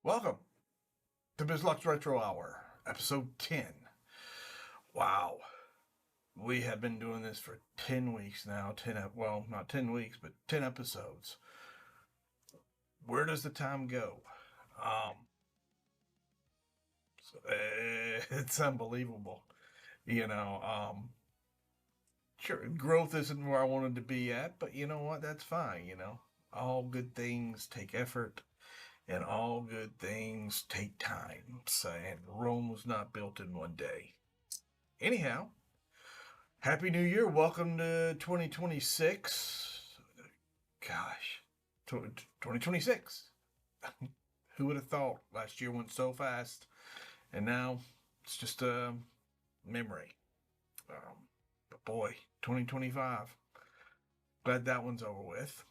Welcome to BizLuck's Retro Hour, episode 10. Wow. We have been doing this for 10 weeks now. Not 10 weeks, but 10 episodes. Where does the time go? It's unbelievable. Sure, growth isn't where I wanted to be at, but you know what? That's fine, All good things take effort. And all good things take time. And Rome was not built in one day. Anyhow, Happy New Year. Welcome to 2026. Gosh, 2026. Who would have thought last year went so fast? And now it's just a memory. But boy, 2025. Glad that one's over with.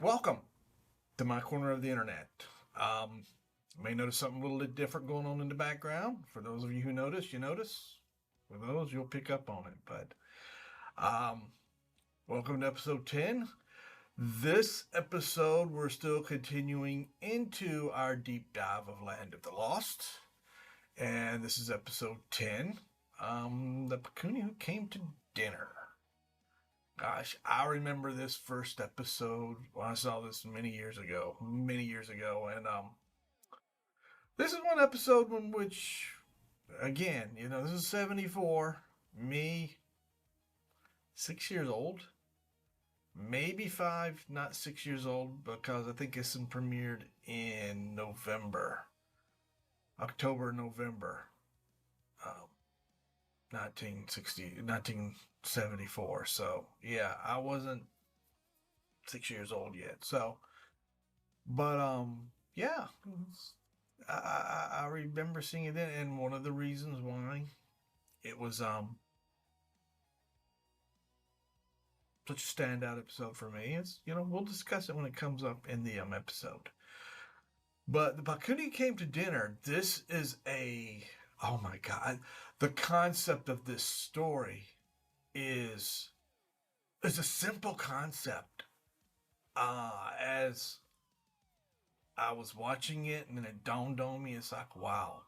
Welcome to my corner of the internet. You may notice something a little bit different going on in the background. For those of you who notice, you notice. For those, you'll pick up on it. But welcome to episode 10. This episode, we're still continuing into our deep dive of Land of the Lost. And this is episode 10. The Pakuni who came to dinner. Gosh, I remember this first episode when I saw this many years ago, and this is one episode in which, again, this is 74, me, 6 years old, maybe 5, not 6 years old, because I think this one premiered in October, November, 1974. So yeah, I wasn't 6 years old yet. So, but yeah, I remember seeing it then, and one of the reasons why it was such a standout episode for me is we'll discuss it when it comes up in the episode. But the Pakuni came to dinner. This is oh my God, the concept of this story is a simple concept. As I was watching it and then it dawned on me, it's like, wow,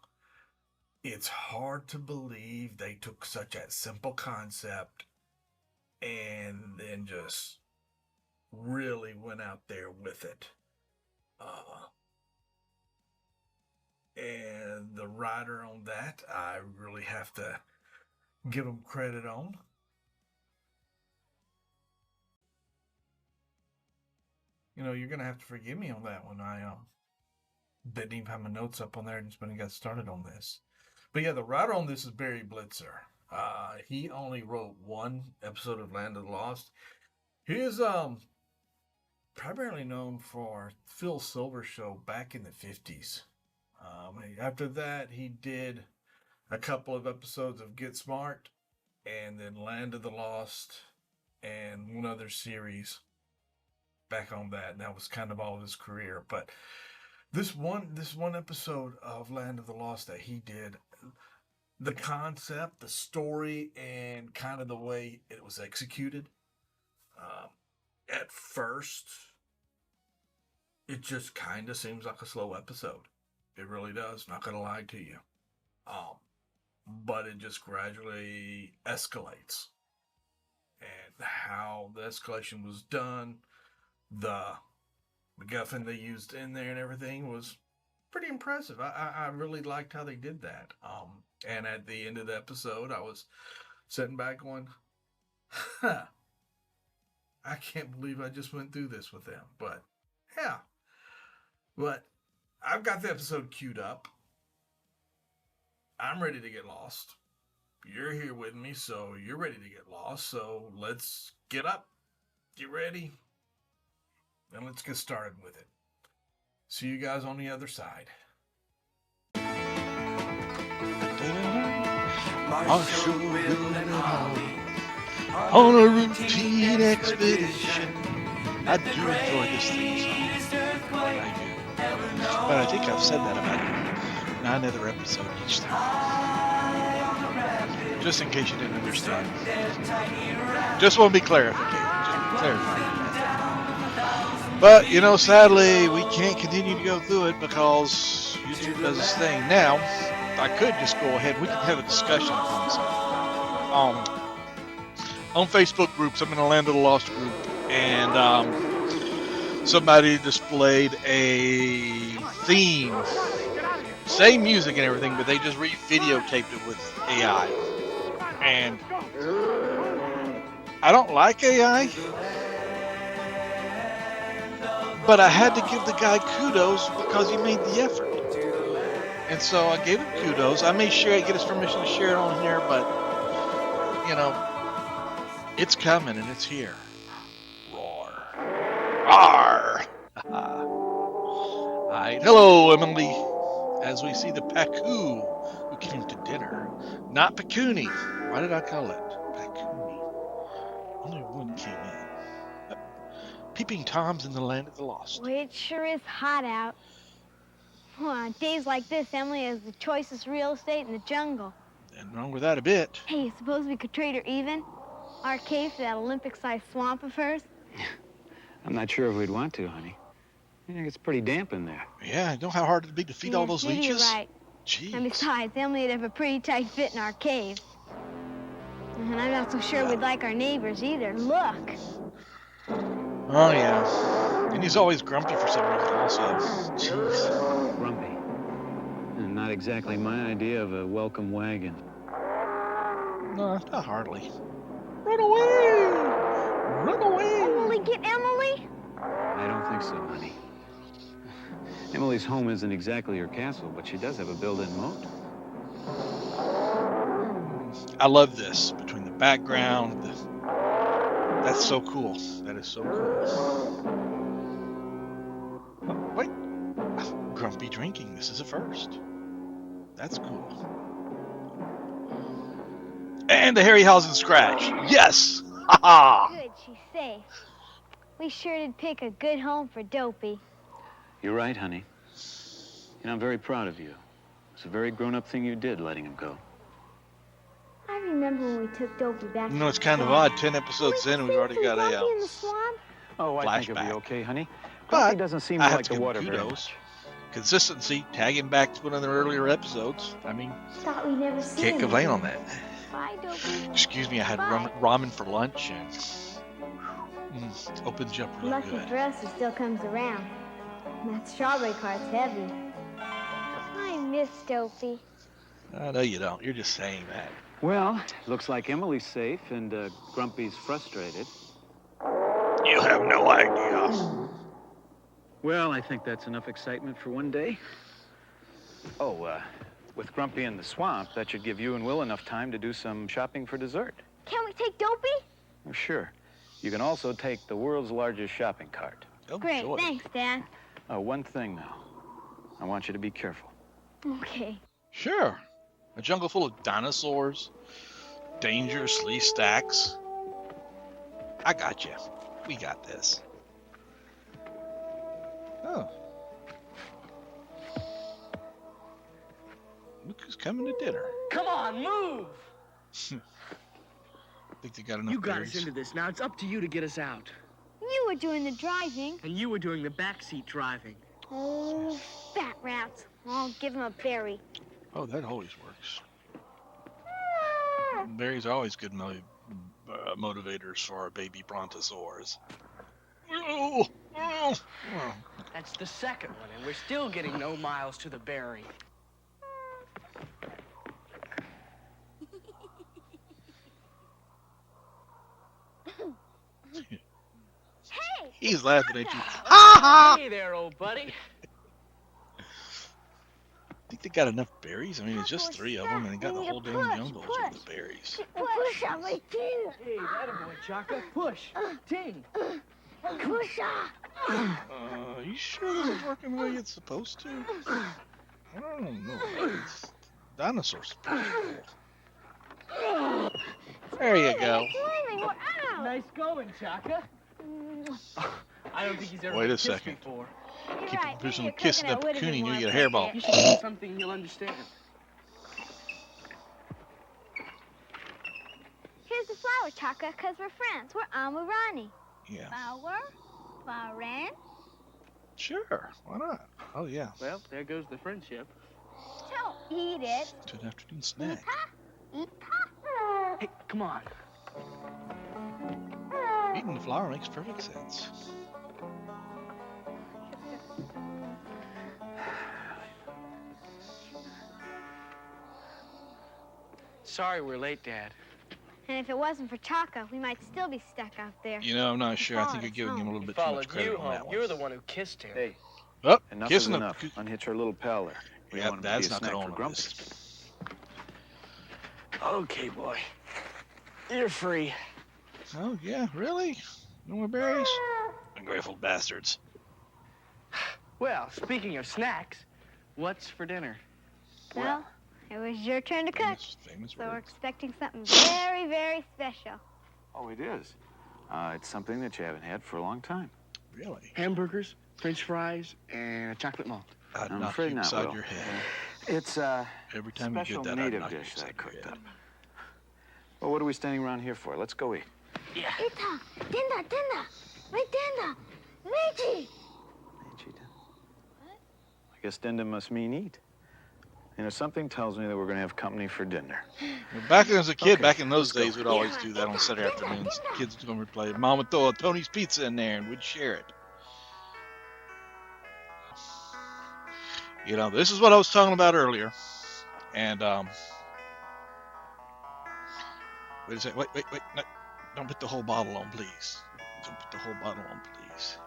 it's hard to believe they took such a simple concept and then just really went out there with it. And the writer on that, I really have to give him credit on. You're going to have to forgive me on that one. I didn't even have my notes up on there just when I got started on this. But yeah, the writer on this is Barry Blitzer. He only wrote one episode of Land of the Lost. He is primarily known for Phil Silver's show back in the 50s. After that, he did a couple of episodes of Get Smart, and then Land of the Lost, and one other series back on that. And that was kind of all of his career. But this one episode of Land of the Lost that he did, the concept, the story, and kind of the way it was executed, at first, it just kind of seems like a slow episode. It really does, not going to lie to you. But it just gradually escalates. And how the escalation was done, the MacGuffin they used in there and everything was pretty impressive. I really liked how they did that. And at the end of the episode, I was sitting back going, I can't believe I just went through this with them. But, yeah. But I've got the episode queued up. I'm ready to get lost. You're here with me, so you're ready to get lost. So let's get up, get ready, and let's get started with it. See you guys on the other side. Marshall, Will, and Holly on a routine expedition. I do enjoy this theme song. I do. But I think I've said that about 9 other episodes each time. Just in case you didn't understand. Just want to be clarified. Just clarifying that. But, sadly, we can't continue to go through it because YouTube does its thing. Now, I could just go ahead. We can have a discussion upon something. On Facebook groups, I'm in a Land of the Lost group, and somebody displayed a theme. Same music and everything, but they just re-videotaped it with AI. And I don't like AI, but I had to give the guy kudos because he made the effort. And so I gave him kudos. I made sure I get his permission to share it on here, but, it's coming and it's here. Roar. Roar. All right. Hello, Emily. As we see the Paku who came to dinner. Not Pakuni. Why did I call it Pakuni? Only one came in. Peeping Toms in the Land of the Lost. Well, it sure is hot out. Well, on days like this, Emily has the choicest real estate in the jungle. Nothing wrong with that a bit. Hey, suppose we could trade her even? Our cave for that Olympic-sized swamp of hers? I'm not sure if we'd want to, honey. I think it's pretty damp in there. Yeah, you know how hard it'd be to feed all those maybe leeches? You're right. Jeez. And besides, Emily'd have a pretty tight fit in our cave. And I'm not so sure we'd like our neighbors either. Look. Oh, yeah. And he's always grumpy for some reason also. Jeez. Grumpy. And not exactly my idea of a welcome wagon. No, not hardly. Run away! Run away! Will we get Emily? I don't think so, honey. Emily's home isn't exactly her castle, but she does have a built-in moat. I love this. Between the background, that's so cool. That is so cool. Oh, wait. Grumpy drinking. This is a first. That's cool. And the Harryhausen scratch. Yes! Ha ha! Good, she's safe. We sure did pick a good home for Dopey. You're right, honey. I'm very proud of you. It's a very grown-up thing you did, letting him go. I remember when we took Dopey back. It's kind of odd. 10 episodes in, we've already got a in the swamp? Oh, I think flashback. it'll be okay, honey. But He doesn't seem I to have like to the give water him very kudos. much. Consistency, tagging back to one of the earlier episodes. I mean, Thought we'd never see can't him complain again. on that. Bye, Dopey. Excuse me, I had ramen for lunch and opens you up really Lucky good. for us, he still comes around. That strawberry cart's heavy. I miss Dopey. I know you don't. You're just saying that. Well, looks like Emily's safe and Grumpy's frustrated. You have no idea. Well, I think that's enough excitement for one day. Oh, with Grumpy in the swamp, that should give you and Will enough time to do some shopping for dessert. Can we take Dopey? Oh, sure. You can also take the world's largest shopping cart. Oh, Great, joy. thanks, Dad. One thing now. I want you to be careful. Okay. Sure. A jungle full of dinosaurs, dangerously stacks. I got you. We got this. Oh. Look who's coming to dinner. Come on, move! Think they got enough You got berries? us into this. Now it's up to you to get us out. You were doing the driving. And you were doing the backseat driving. Oh, fat rats. I'll give him a berry. Oh, that always works. Berries are always good motivators for our baby brontosaurs. Oh, oh, oh. That's the second one, and we're still getting no miles to the berry. Hey! He's laughing at you. Ha ha! Hey there, old buddy. Think they got enough berries? I mean, it's just 3 of them, and they got the whole damn jungle full of berries. Push on my teeth. Hey, attaboy, Chaka. Push. Ting. Push on. You sure this is working the way it's supposed to? I don't know. It's dinosaurs. There you go. We're out. Nice going, Chaka. I don't think he's ever Wait a been kissed second. before. You're Keep right. pushing Maybe a kissing coconut up would have Pakuni, been you more get a hairball. You appropriate. should say something he'll understand. Here's the flower, Chaka, because we're friends. We're Amurani. Yeah. Flower, friend, Sure, why not? Oh yeah, Well, there goes the friendship. Don't eat it. it's an afternoon snack. Eat Hey, come on. Eating the flower makes perfect sense. Sorry we're late, Dad. And if it wasn't for Chaka, we might still be stuck out there. You know, I'm not He sure. I think followed you're us giving him a home. little He bit too much followed credit you on home. that one. You're the one who kissed him. Hey, Oh, enough kissing is the. enough. Unhitch our little pal there. We Yeah, don't want him to be Dad's a not snack gonna for own Grumpy. this. Okay, boy. You're free. Oh yeah, really? No more berries? Ungrateful bastards. Well, speaking of snacks, what's for dinner? Well, it was your turn to cook. Famous So we're words. expecting something very, very special. Oh, it is. It's something that you haven't had for a long time. Really? Hamburgers, French fries, and a chocolate malt. I'd I'm knock afraid you not, beside Will. your head. It's a Every time you special did that, I'd native knock you dish that I beside your cooked head. up. Well, what are we standing around here for? Let's go eat. Yeah. Ita, tinda, my tinda, Meiji. I guess dinner must mean eat. You know, something tells me that we're going to have company for dinner. Well, back when I was a kid, Okay, back in those let's go. days, we'd always do that on Saturday afternoons. Kids would come and play. Mom would throw a Tony's Pizza in there, and we'd share it. You know, this is what I was talking about earlier. And wait a second. Wait. No, don't put the whole bottle on, please. Don't put the whole bottle on, please.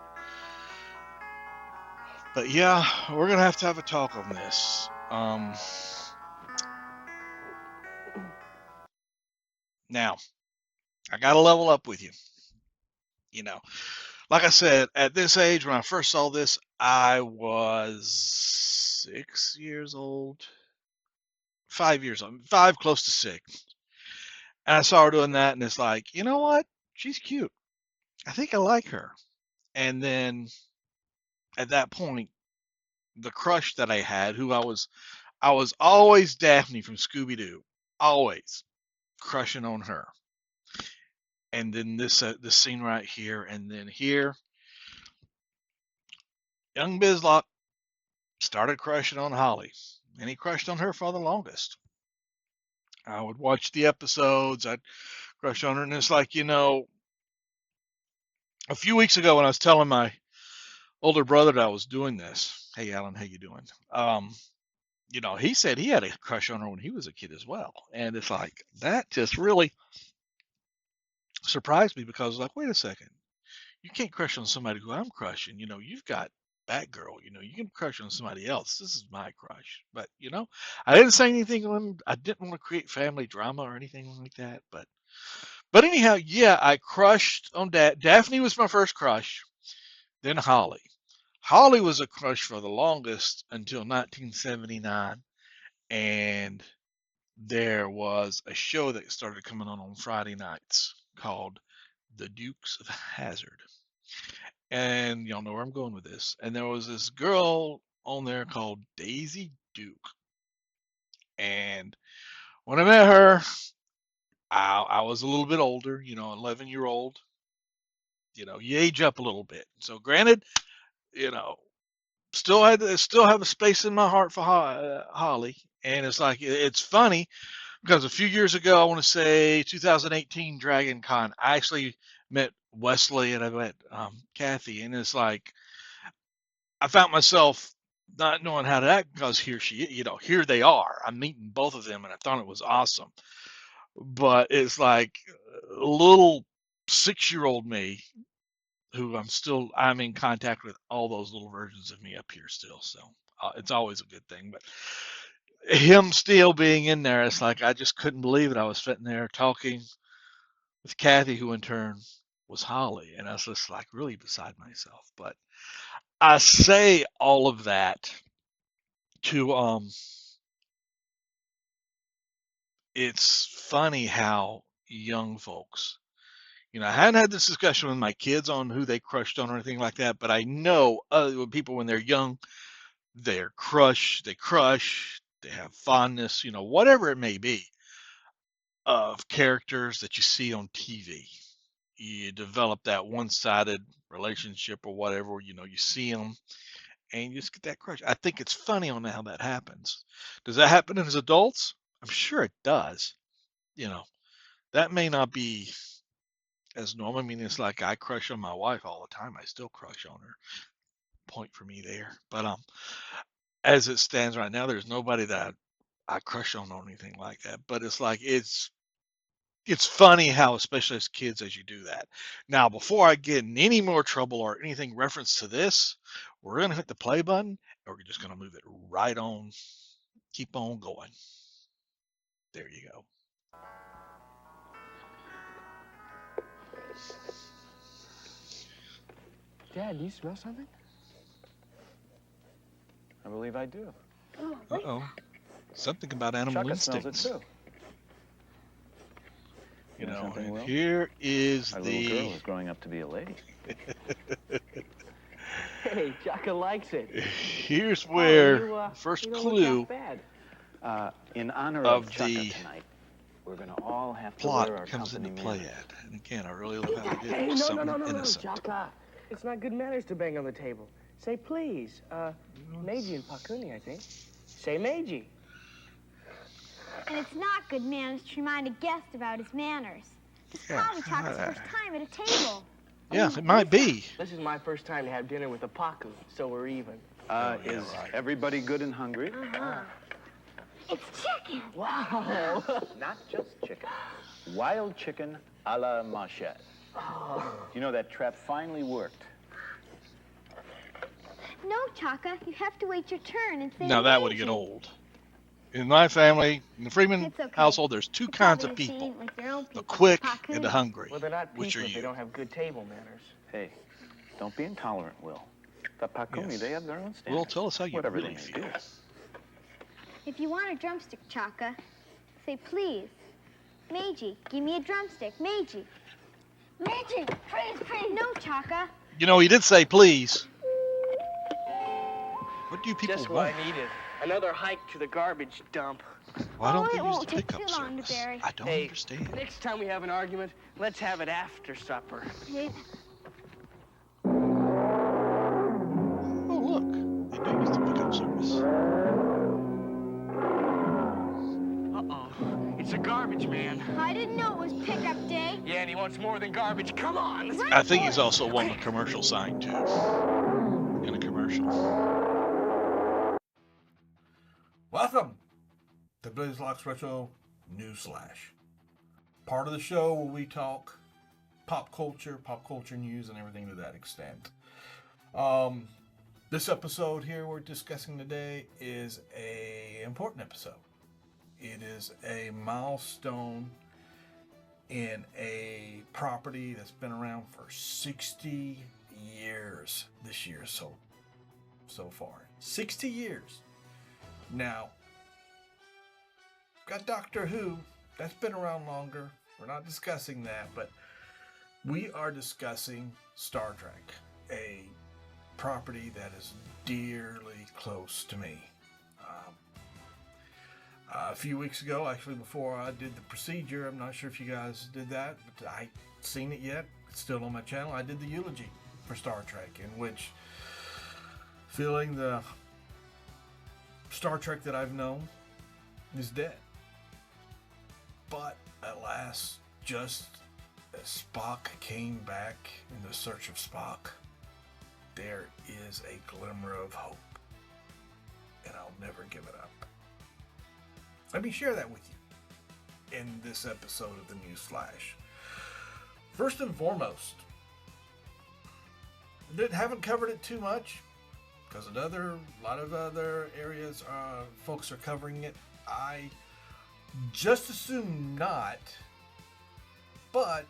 But yeah, we're gonna have to have a talk on this. Now I gotta level up with you. You know, like I said, at this age, when I first saw this, I was 6 years old, 5 years old, five, close to six. And I saw her doing that, and it's like, you know what? She's cute. I think I like her. And then at that point, the crush that I had, I was always Daphne from Scooby Doo, always crushing on her. And then this scene right here, and then here, young Bizlock started crushing on Holly, and he crushed on her for the longest. I would watch the episodes, I'd crush on her, and it's like, a few weeks ago when I was telling my older brother that I was doing this, hey Alan, how you doing? He said he had a crush on her when he was a kid as well, and it's like that just really surprised me because like, wait a second, you can't crush on somebody who I'm crushing. You've got Batgirl. You can crush on somebody else. This is my crush. But I didn't say anything when I didn't want to create family drama or anything like that. But anyhow, yeah, I crushed on Daphne was my first crush. Then Holly. Holly was a crush for the longest until 1979, and there was a show that started coming on Friday nights called The Dukes of Hazzard. And y'all know where I'm going with this. And there was this girl on there called Daisy Duke. And when I met her, I was a little bit older, 11-year-old. You age up a little bit. So granted, you know, still have a space in my heart for Holly. And it's like it's funny because a few years ago, I want to say 2018 Dragon Con, I actually met Wesley and I met Kathy, and it's like I found myself not knowing how to act because here they are. I'm meeting both of them, and I thought it was awesome. But it's like a little 6-year-old me who I'm in contact with all those little versions of me up here still. So it's always a good thing. But him still being in there, it's like I just couldn't believe it. I was sitting there talking with Kathy, who in turn was Holly, and I was just like really beside myself. But I say all of that to it's funny how young folks, I hadn't had this discussion with my kids on who they crushed on or anything like that, but I know other people when they're young, they crush, they have fondness, whatever it may be, of characters that you see on TV. you develop that one-sided relationship or whatever. You know, you see them and you just get that crush. I think it's funny on how that happens. Does that happen as adults? I'm sure it does. You know, that may not be as normal. I mean, it's like I crush on my wife all the time. I still crush on her. Point for me there. But as it stands right now, there's nobody that I crush on or anything like that. But it's like it's funny how, especially as kids, as you do that. Now, before I get in any more trouble or anything reference to this, we're gonna hit the play button, and we're just gonna move it right on, keep on going. There you go. Dad, do you smell something? I believe I do. Uh-oh. Something about animal Chaka smells it instincts. too. You know, something, and Will? here is Our the little girl is growing up to be a lady. Hey, Chaka likes it. here's where you, first you don't clue look half bad. In honor of of Chaka the tonight, we're gonna all have to wear our plot comes into company play manners. at. And again, I really love how they did Hey, it. no, Something no, innocent. Chaka. It's not good manners to bang on the table. Say please. Meiji and Pakuni, I think. Say Meiji. And it's not good manners to remind a guest about his manners. This is Yeah. probably Chaka's first time at a table. Yeah, it might be. This is my first time to have dinner with a Paku, so we're even. Is everybody good and hungry? It's chicken. Wow. Not just chicken. Wild chicken a la machette. You know, that trap finally worked. No, Chaka, you have to wait your turn and say Now that would Meiji. get old. In my family, in the Freeman It's okay. household, there's two They're kinds probably of the people: same, like their own the people, quick Pakuni. and the hungry. Well, they're not Which people are if they you? don't have good table manners. Hey, don't be intolerant, Will. The Pakuni, Yes. they have their own standards. Will, tell us how you Whatever really they may feel. do. If you want a drumstick, Chaka, say please. Meiji, give me a drumstick. Meiji. Meiji, please. No, Chaka. You know, he did say please. What do people Just what want? I needed. Another hike to the garbage dump. Why don't Oh, they it use won't the take pickup too long to service? bury. I don't Hey, understand. next time we have an argument, let's have it after supper. Hey, Oh, look. They do use the pickup service. Uh-oh. It's a garbage man. I didn't know it was pickup day. Yeah, and he wants more than garbage. Come on, let's I think he's also won the commercial sign, too. In a commercial. Welcome to Blaze Locks Retro Newsflash. Part of the show where we talk pop culture news, and everything to that extent. This episode here we're discussing today is a important episode. It is a milestone in a property that's been around for 60 years this year so far. 60 years. Now, got Doctor Who, that's been around longer. We're not discussing that, but we are discussing Star Trek, a property that is dearly close to me. A few weeks ago, actually before I did the procedure, I'm not sure if you guys did that, but I seen it yet. It's still on my channel. I did the eulogy for Star Trek, in which feeling the Star Trek that I've known is dead. But alas, just as Spock came back in the search of Spock, there is a glimmer of hope. And I'll never give it up. Let me share that with you in this episode of the News Flash. First and foremost, haven't covered it too much because a lot of other areas folks are covering it. I just assume not, but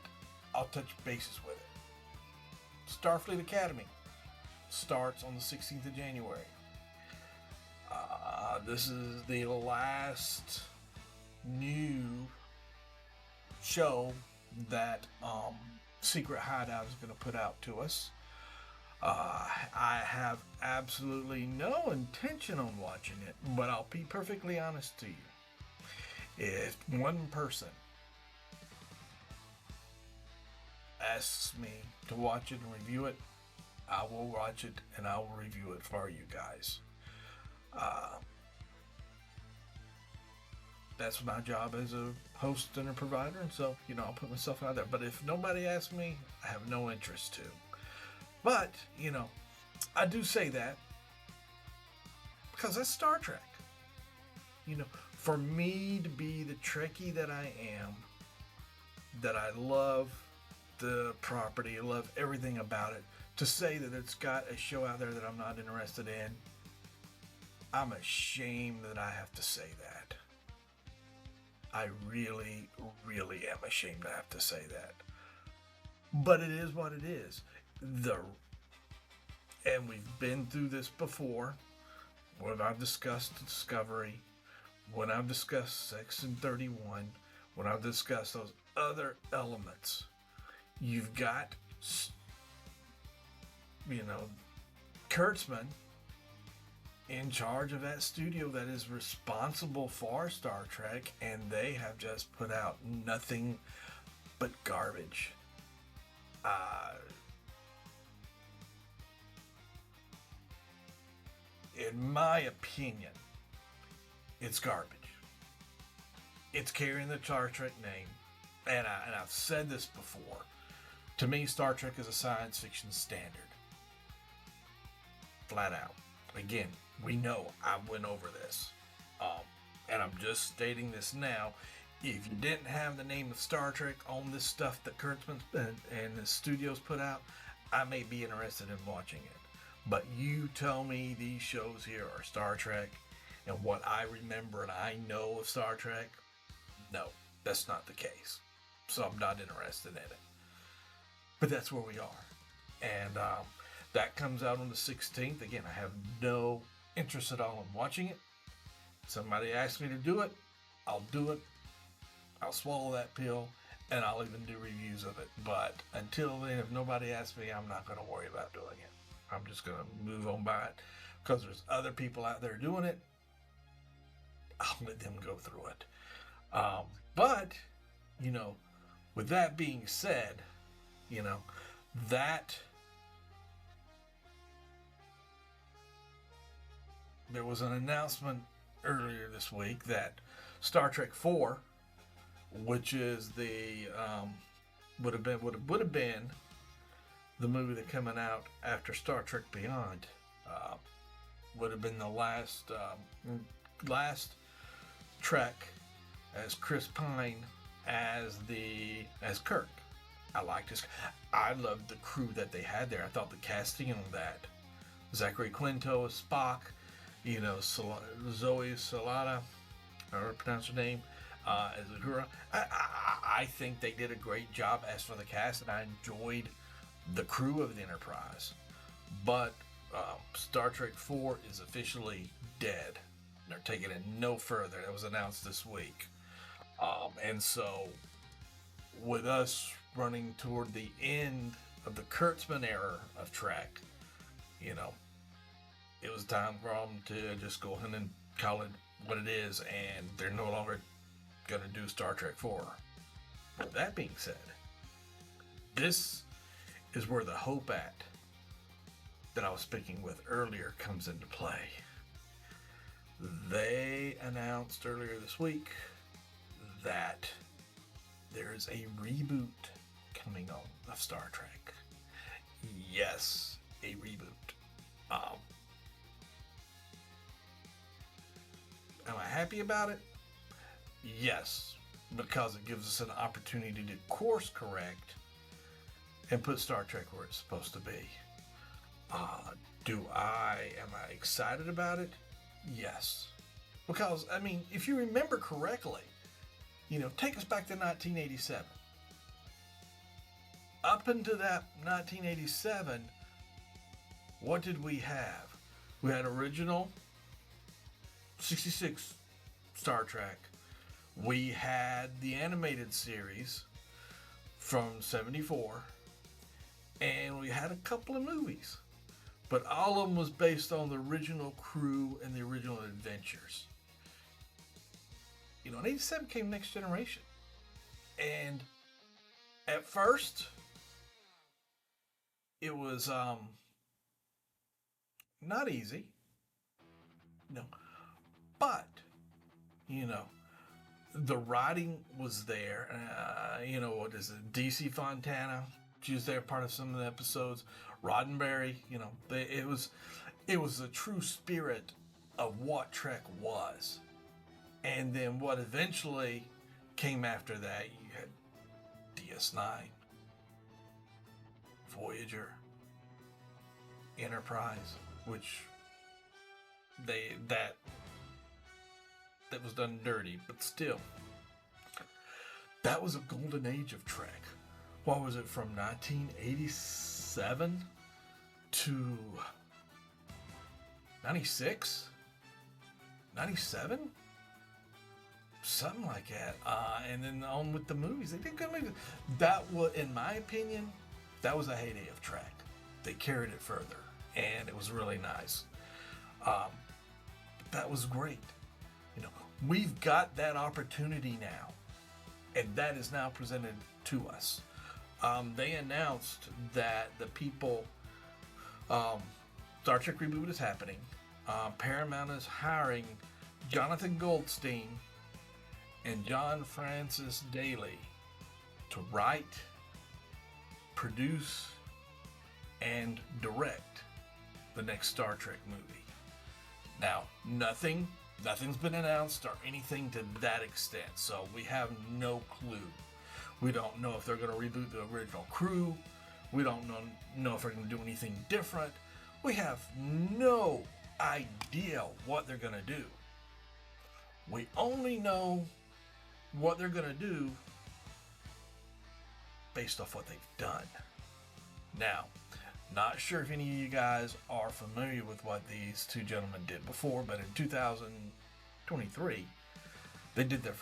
I'll touch bases with it. Starfleet Academy starts on the 16th of January. This is the last new show that Secret Hideout is going to put out to us. I have absolutely no intention on watching it, but I'll be perfectly honest to you. If one person asks me to watch it and review it, I will watch it and I will review it for you guys. That's my job as a host and a provider, and so, I'll put myself out there. But if nobody asks me, I have no interest to. But, I do say that because that's Star Trek. For me to be the Trekkie that I am, that I love the property, I love everything about it, to say that it's got a show out there that I'm not interested in, I'm ashamed that I have to say that. I really, really am ashamed to have to say that. But it is what it is. And we've been through this before, when I've discussed Discovery, when I've discussed Section 31, when I've discussed those other elements. You've got, Kurtzman in charge of that studio that is responsible for Star Trek, and they have just put out nothing but garbage. In my opinion, it's garbage. It's carrying the Star Trek name, and I've said this before. To me, Star Trek is a science fiction standard. Flat out. Again, we know I went over this. And I'm just stating this now. If you didn't have the name of Star Trek on this stuff that Kurtzman and the studios put out, I may be interested in watching it. But you tell me these shows here are Star Trek, and what I remember and I know of Star Trek, no, that's not the case. So I'm not interested in it. But that's where we are. And that comes out on the 16th. Again, I have no interest at all in watching it. Somebody asks me to do it, I'll do it. I'll swallow that pill, and I'll even do reviews of it. But until then, if nobody asks me, I'm not going to worry about doing it. I'm just going to move on by it. Because there's other people out there doing it. I'll let them go through it. But, with that being said, that there was an announcement earlier this week that Star Trek 4, which is the would have been the movie that coming out after Star Trek Beyond, would have been the last Trek as Chris Pine as Kirk. I loved the crew that they had there. I thought the casting on that, Zachary Quinto as Spock, Zoe Salata, or pronounce her name, as Uhura. I think they did a great job as for the cast, and I enjoyed the crew of the Enterprise. But Star Trek 4 is officially dead. They're taking it no further. That was announced this week. And so, with us running toward the end of the Kurtzman era of Trek, it was time for them to just go ahead and call it what it is, and they're no longer going to do Star Trek 4. With that being said, this is where the hope at that I was speaking with earlier comes into play. They announced earlier this week that there is a reboot coming on of Star Trek. Yes, a reboot. Am I happy about it? Yes, because it gives us an opportunity to course correct and put Star Trek where it's supposed to be. Am I excited about it? Yes. Because, if you remember correctly, take us back to 1987. Up until that 1987, what did we have? We had original 66 Star Trek. We had the animated series from 74. And we had a couple of movies. But all of them was based on the original crew and the original adventures. In 87 came Next Generation. And at first, it was not easy, no, but you know, the writing was there. What is it? DC Fontana, she was there, part of some of the episodes. Roddenberry, it was the true spirit of what Trek was. And then what eventually came after that, you had DS9, Voyager, Enterprise, which that was done dirty, but still, that was a golden age of Trek. What was it, from 1987 to 96? 97? Something like that. And then on with the movies. They did good movies. That was, in my opinion, that was a heyday of Trek. They carried it further, and it was really nice. That was great. We've got that opportunity now, and that is now presented to us. They announced that the people, Star Trek reboot is happening. Paramount is hiring Jonathan Goldstein and John Francis Daly to write, produce, and direct the next Star Trek movie. Now, nothing's been announced or anything to that extent, so we have no clue. We don't know if they're going to reboot the original crew. We don't know if they're going to do anything different. We have no idea what they're going to do. We only know what they're going to do based off what they've done. Now, not sure if any of you guys are familiar with what these two gentlemen did before, but in 2023, they did their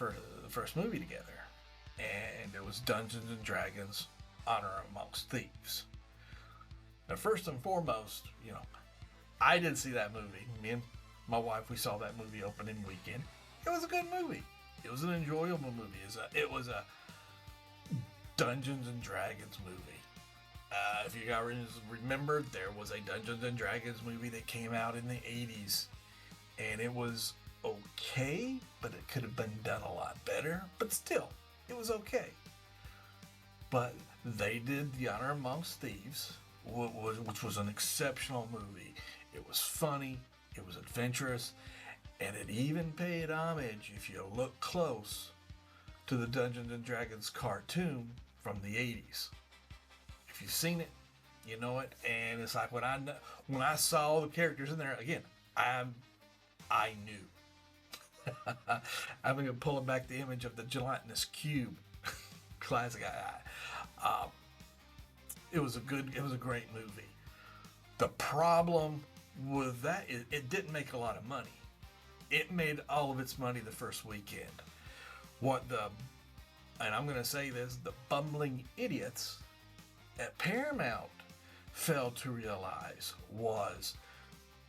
first movie together, and it was Dungeons and Dragons: Honor Amongst Thieves. Now, first and foremost, I did see that movie. Me and my wife, we saw that movie opening weekend. It was a good movie. It was an enjoyable movie. It was a Dungeons and Dragons movie. If you guys remember, there was a Dungeons and Dragons movie that came out in the 80s, and it was okay, but it could have been done a lot better. But still, it was okay. But they did The Honor Amongst Thieves, which was an exceptional movie. It was funny, it was adventurous, and it even paid homage, if you look close, to the Dungeons and Dragons cartoon from the 80s. If you've seen it, you know it. And it's like when I saw the characters in there, again, I knew. I'm going to pull back the image of the gelatinous cube. Classic. It was a great movie. The problem with that is it didn't make a lot of money. It made all of its money the first weekend. And I'm going to say this, the bumbling idiots at Paramount failed to realize was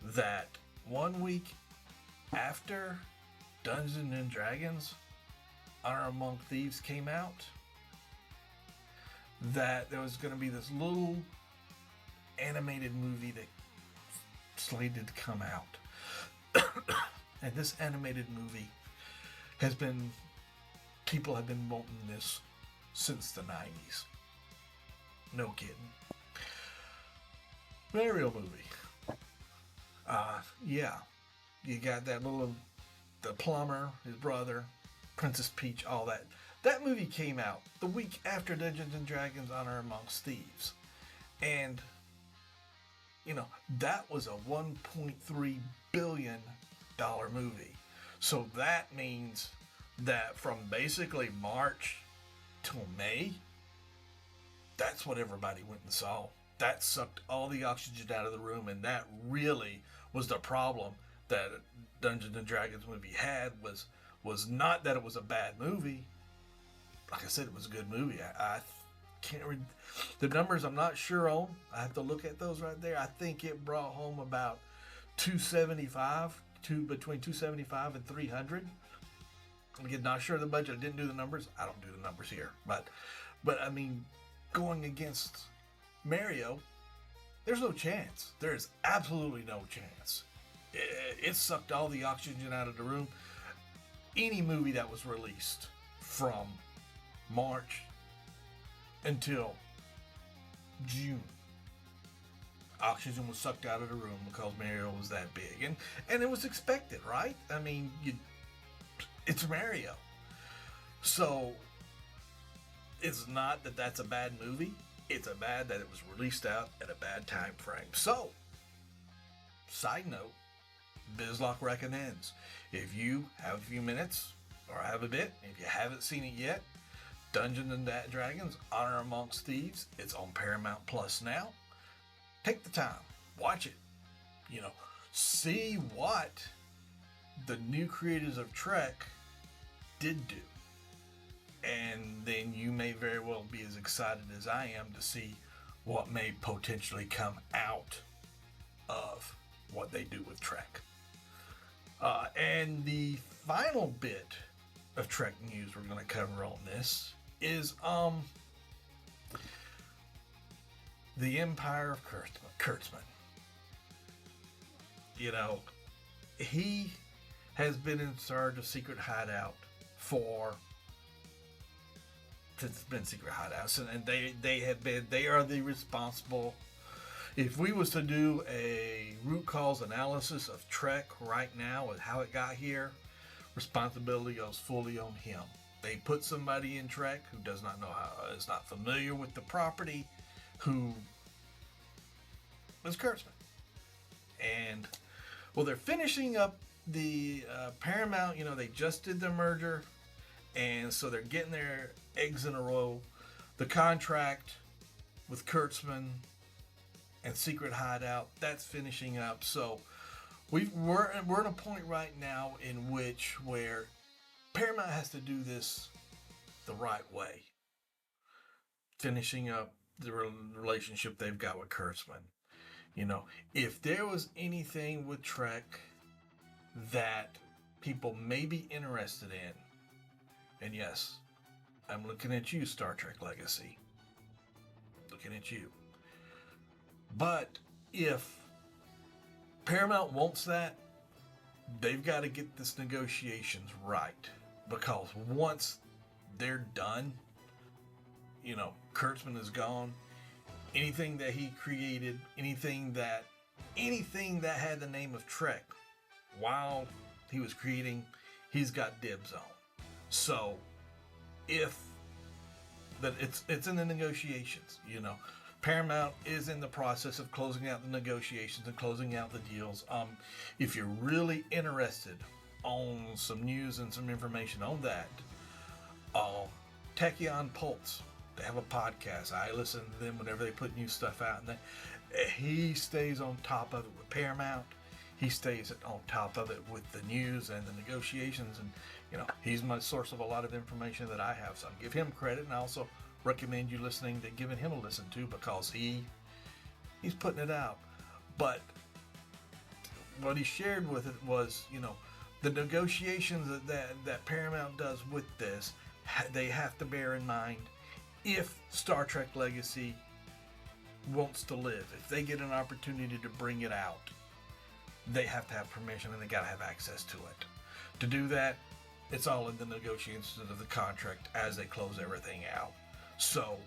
that 1 week after Dungeons and Dragons: Honor Among Thieves came out, that there was going to be this little animated movie that slated to come out. And this animated movie people have been wanting this since the 90s. No kidding. Mario movie. Yeah. You got the plumber, his brother, Princess Peach, all that. That movie came out the week after Dungeons and Dragons: Honor Amongst Thieves. And, that was a $1.3 billion movie. So that means that from basically March till May, that's what everybody went and saw. That sucked all the oxygen out of the room, and that really was the problem that Dungeons and Dragons movie had, was not that it was a bad movie. Like I said, it was a good movie. I can't read the numbers. I'm not sure on. I have to look at those right there. I think it brought home about between 275 and 300. Again, not sure of the budget. I didn't do the numbers. I don't do the numbers here. But I mean, going against Mario, There's no chance. There is absolutely no chance. It sucked all the oxygen out of the room. Any movie that was released from March until June, oxygen was sucked out of the room because Mario was that big, and it was expected, right? I mean, it's Mario, so it's not that that's a bad movie. It's a bad that it was released out at a bad time frame. So, side note, Bizlock recommends, if you have a few minutes or have a bit, if you haven't seen it yet, Dungeons and Dragons: Honor Amongst Thieves. It's on Paramount Plus now. Take the time, watch it. See what the new creators of Trek did do. And then you may very well be as excited as I am to see what may potentially come out of what they do with Trek. And the final bit of Trek news we're going to cover on this is the Empire of Kurtzman. He has been in charge of Secret Hideout since it's been Secret Hideouts, and they are the responsible. If we was to do a root cause analysis of Trek right now with how it got here, responsibility goes fully on him. They put somebody in Trek who does not know how, is not familiar with the property, who was Kurtzman. And well, they're finishing up the Paramount. They just did the merger, and so they're getting their eggs in a row. The contract with Kurtzman and Secret Hideout, that's finishing up. So we're at a point right now in where Paramount has to do this the right way, finishing up the relationship they've got with Kurtzman. If there was anything with Trek that people may be interested in, and yes, I'm looking at you, Star Trek Legacy. Looking at you. But if Paramount wants that, they've got to get this negotiations right. Because once they're done, Kurtzman is gone. Anything that he created, anything that had the name of Trek while he was creating, he's got dibs on. So if that it's in the negotiations, Paramount is in the process of closing out the negotiations and closing out the deals. If you're really interested on some news and some information on that, Tachyon Pulse, they have a podcast. I listen to them whenever they put new stuff out, and he stays on top of it with Paramount. He stays on top of it with the news and the negotiations, and he's my source of a lot of information that I have. So I give him credit, and I also recommend you giving him a listen to, because he's putting it out. But what he shared with it was, the negotiations that Paramount does with this, they have to bear in mind if Star Trek Legacy wants to live. If they get an opportunity to bring it out, they have to have permission and they got to have access to it. To do that, it's all in the negotiations of the contract as they close everything out. So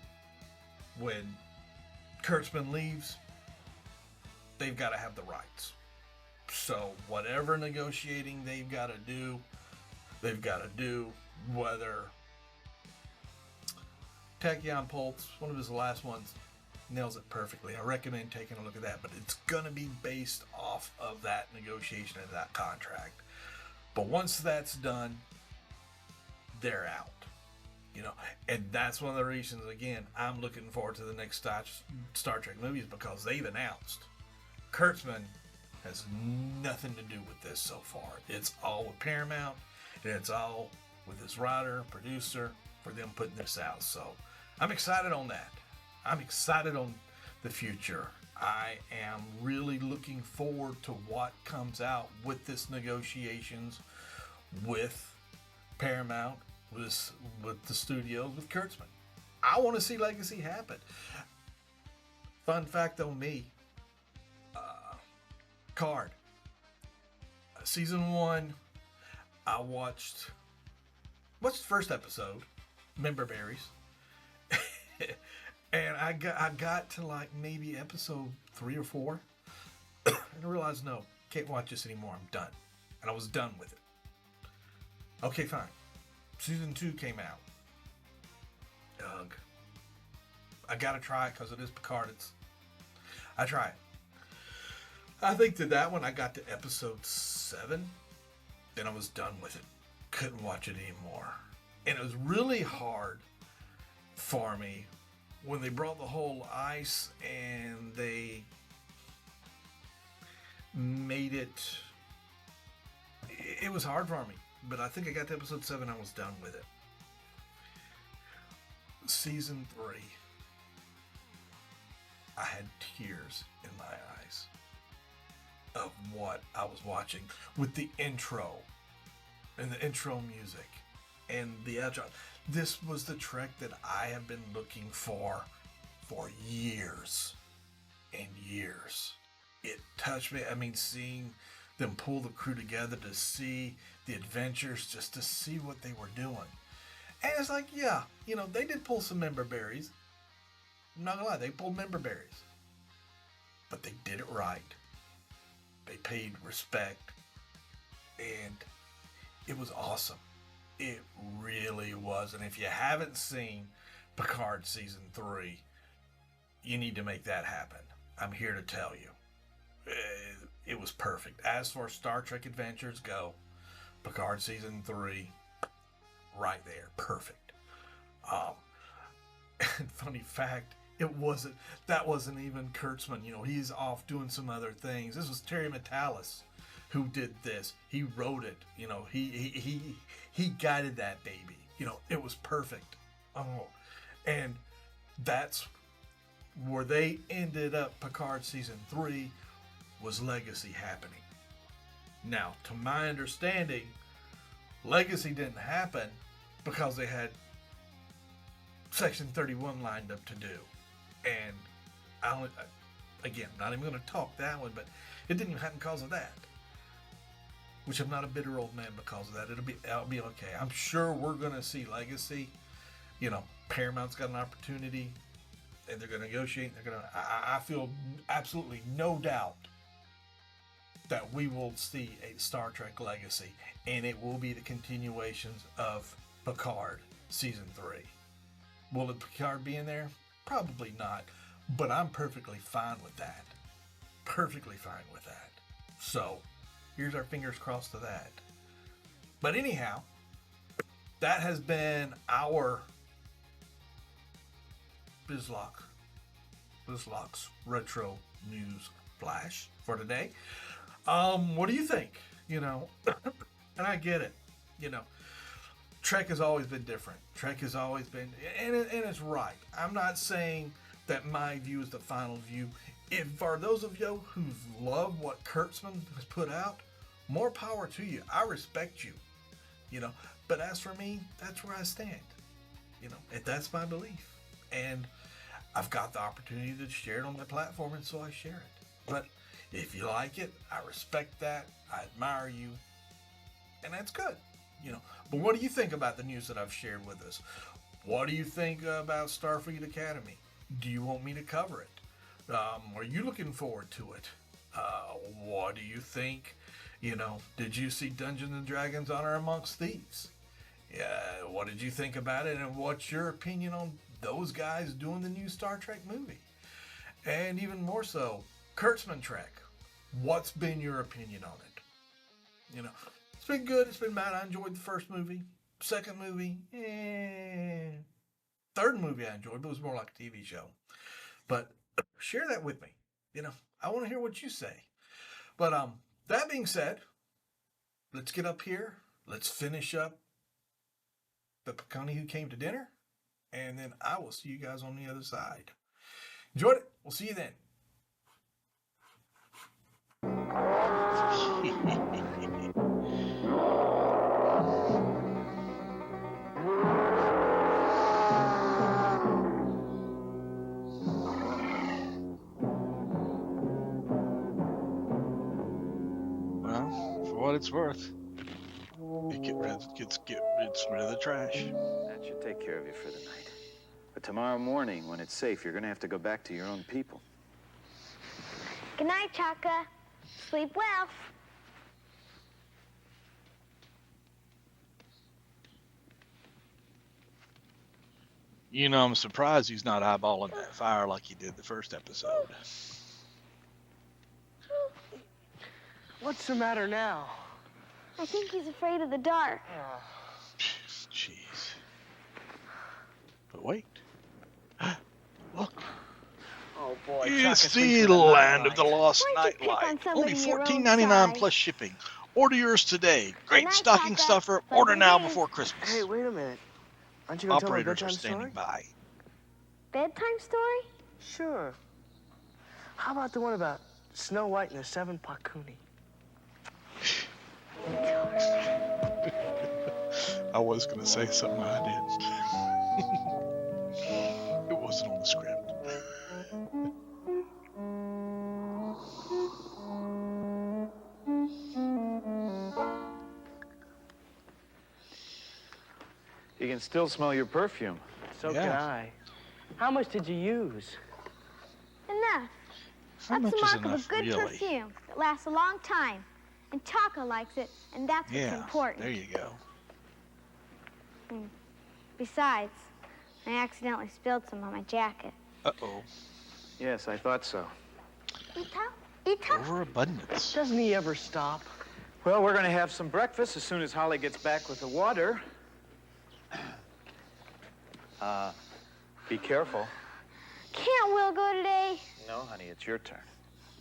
when Kurtzman leaves, they've got to have the rights. So whatever negotiating they've got to do, whether Tachyon Pulse, one of his last ones, nails it perfectly. I recommend taking a look at that, but it's going to be based off of that negotiation and that contract. But once that's done, they're out. And that's one of the reasons, again, I'm looking forward to the next Star Trek movies, because they've announced Kurtzman has nothing to do with this so far. It's all with Paramount, and it's all with this writer, producer, for them putting this out. So I'm excited on that. I'm excited on the future. I am really looking forward to what comes out with this negotiations with Paramount, with the studios, with Kurtzman. I want to see Legacy happen. Fun fact on me, Picard. Season 1, I watched. What's the first episode? Member Berries. And I got to like maybe episode 3 or 4. And I realized, no, can't watch this anymore. I'm done. And I was done with it. Okay, fine. Season 2 came out. Ugh. I gotta try it because it is Picard. I try it. I think that one I got to episode 7. Then I was done with it. Couldn't watch it anymore. And it was really hard for me when they brought the whole ice and they made it. It was hard for me. But I think I got to episode 7. I was done with it. Season 3. I had tears in my eyes of what I was watching with the intro and the intro music and the outro. This was the Trek that I have been looking for years and years. It touched me. I mean, seeing them pull the crew together to see the adventures, just to see what they were doing. And it's like, yeah, they did pull some member berries. I'm not gonna lie, they pulled member berries. But they did it right. They paid respect. And it was awesome. It really was. And if you haven't seen Picard Season 3, you need to make that happen. I'm here to tell you. It was perfect. As for Star Trek Adventures go, Picard Season 3, right there. Perfect. And funny fact, that wasn't even Kurtzman. He's off doing some other things. This was Terry Matalas who did this. He wrote it. He guided that baby. It was perfect. Oh, and that's where they ended up. Picard Season 3 was Legacy happening. Now, to my understanding, Legacy didn't happen because they had Section 31 lined up to do. And I'm not even going to talk that one, but it didn't even happen because of that. Which I'm not a bitter old man because of that. I'll be okay. I'm sure we're going to see Legacy. Paramount's got an opportunity, and they're going to negotiate. I feel absolutely no doubt that we will see a Star Trek Legacy, and it will be the continuations of Picard Season 3. Will the Picard be in there? Probably not, but I'm perfectly fine with that. Perfectly fine with that. So, here's our fingers crossed to that. But anyhow, that has been our BizLock's Retro News Flash for today. What do you think? And I get it. Trek has always been different. Trek has always been, and it's right. I'm not saying that my view is the final view. If for those of you who love what Kurtzman has put out, more power to you. I respect you. But as for me, that's where I stand. And that's my belief. And I've got the opportunity to share it on my platform, and so I share it. But if you like it, I respect that. I admire you. And that's good. But what do you think about the news that I've shared with us? What do you think about Starfleet Academy? Do you want me to cover it? Are you looking forward to it? What do you think? Did you see Dungeons and Dragons Honor Amongst Thieves? What did you think about it? And what's your opinion on those guys doing the new Star Trek movie? And even more so, Kurtzman Trek. What's been your opinion on it? It's been good. It's been bad. I enjoyed the first movie. Second movie, Third movie I enjoyed, but it was more like a TV show. But share that with me. I want to hear what you say. But that being said, let's get up here. Let's finish up the Pakuni Who Came to Dinner. And then I will see you guys on the other side. Enjoyed it. We'll see you then. what it's worth. Get rid of the trash. That should take care of you for the night. But tomorrow morning, when it's safe, you're going to have to go back to your own people. Good night, Chaka. Sleep well. You know, I'm surprised he's not eyeballing that fire like he did the first episode. What's the matter now? I think he's afraid of the dark. Jeez. But wait. Look. Oh, boy. It's Chaka the sleeps with a land of nightlight. the lost Why don't you pick on nightlight. somebody Only your own $14.99 size? plus shipping. Order yours today. Great night, stocking Chaka. stuffer. Pleasant Order now days. before Christmas. Hey, wait a minute. Aren't you going to tell me a Operators are bedtime standing story? by. Bedtime story? Sure. How about the one about Snow White and the 7 Pakuni? I was going to say something I didn't. It wasn't on the script. You can still smell your perfume. So Yeah. can I. How much did you use? Enough. How much That's the is mark of enough, a good really? perfume that lasts a long time. And Chaka likes it, and that's what's Yeah, important. there you go. Besides, I accidentally spilled some on my jacket. Uh-oh. Yes, I thought so. Ita? Overabundance. Doesn't he ever stop? Well, we're going to have some breakfast as soon as Holly gets back with the water. Be careful. Can't Will go today? No, honey, it's your turn.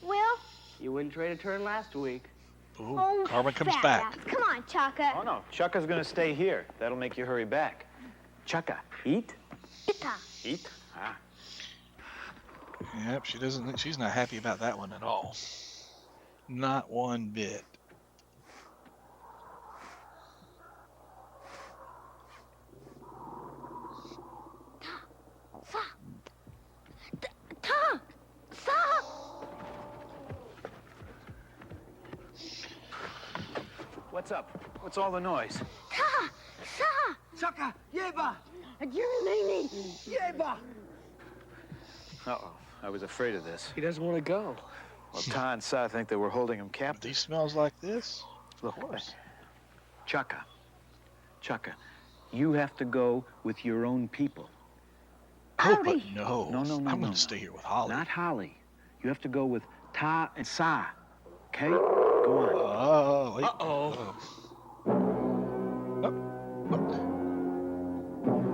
Will? You wouldn't trade a turn last week. Ooh, Oh, Carmen comes fat back. ass. Come on, Chaka. Oh, no. Chaka's going to stay here. That'll make you hurry back. Chaka, eat? Ita. Eat? Ah. Yep, she's not happy about that one at all. Not one bit. Ta. Sa. What's up? What's all the noise? Ta. Sa. Chaka, yeba! Yeba! Uh-oh. I was afraid of this. He doesn't want to go. Well, Ta and Sa think that we're holding him With captive. these smells like this? Look, Chaka, you have to go with your own people. Oh, but Howdy. no. No, I'm going no. to stay here with Holly. Not Holly. You have to go with Ta and Sa. Okay? Go on. Oh, wait. Uh-oh.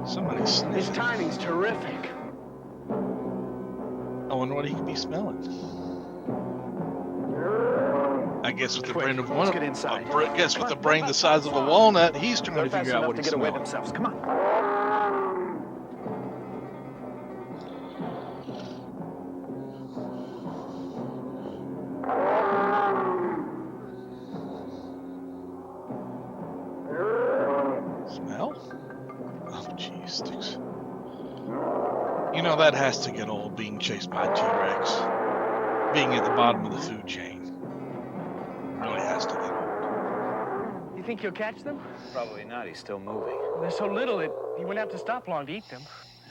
Somebody's His sniffing. timing's terrific. I wonder what he could be smelling. I guess with the Quick, brain of let's one, get inside. I guess with the brain the size of a walnut, he's trying They're to fast figure out enough what to he's get away smelling. themselves. Come on. Smell? Oh, jeez, sticks. You know, that has to get old, being chased by a T-Rex. Being at the bottom of the food chain. Really has to get old. You think you'll catch them? Probably not. He's still moving. They're so little that he wouldn't have to stop long to eat them.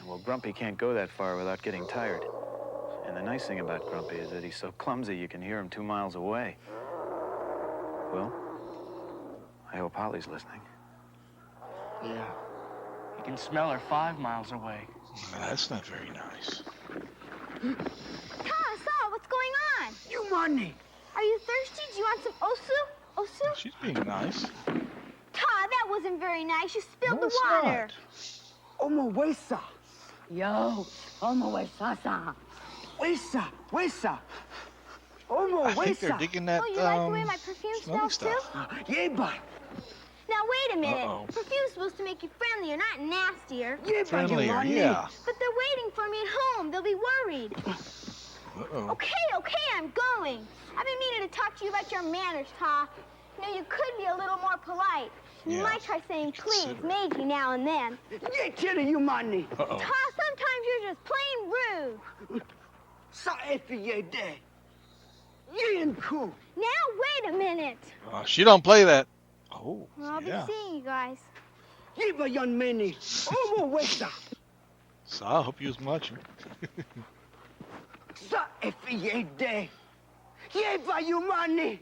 Well, Grumpy can't go that far without getting tired. And the nice thing about Grumpy is that he's so clumsy you can hear him 2 miles away. Well, I hope Holly's listening. Yeah. You can smell her 5 miles away. That's not very nice. Ta. Sa. What's going on? You money! Are you thirsty? Do you want some osu? Osu? She's being nice. Ta. That wasn't very nice. You spilled No, the it's water. not. Omo wesa! Yo, omo we sasa. Wesa! Wesa! Omo I think they're wesa! digging that, Oh, you like the way my perfume smelly smells too? stuff. Yeba! Now wait a minute. Uh-oh. Perfume's supposed to make you friendlier, not nastier. Yeba, you Friendlier, money! yeah. But they're waiting for me at home. They'll be worried. Uh-oh. Okay, I'm going. I've been meaning to talk to you about your manners, Ta. You know, you could be a little more polite. You Yeah, might try saying please, considerate. Meiji now and then. Ye tell you money! Uh-oh. Ta, sometimes you're just plain rude. Sa efi ye day! Yinku. Now, wait a minute. She don't play that. Oh, Well, I'll yeah. be seeing you guys. Yiba yon meni. Omo wesa. So I hope you was watching. Sa efiye de. Yiba yumani.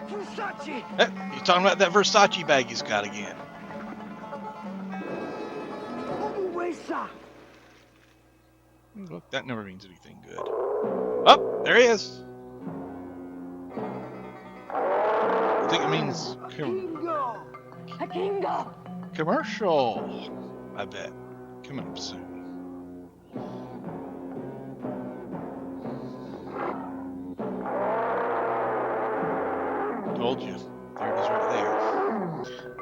Versace. Hey, you talking about that Versace bag he's got again? Omo wesa. Look, that never means anything good. Oh, there he is. I think it means Kingo. A kingo. commercial. I bet. Coming up soon. Told you. There it is right there.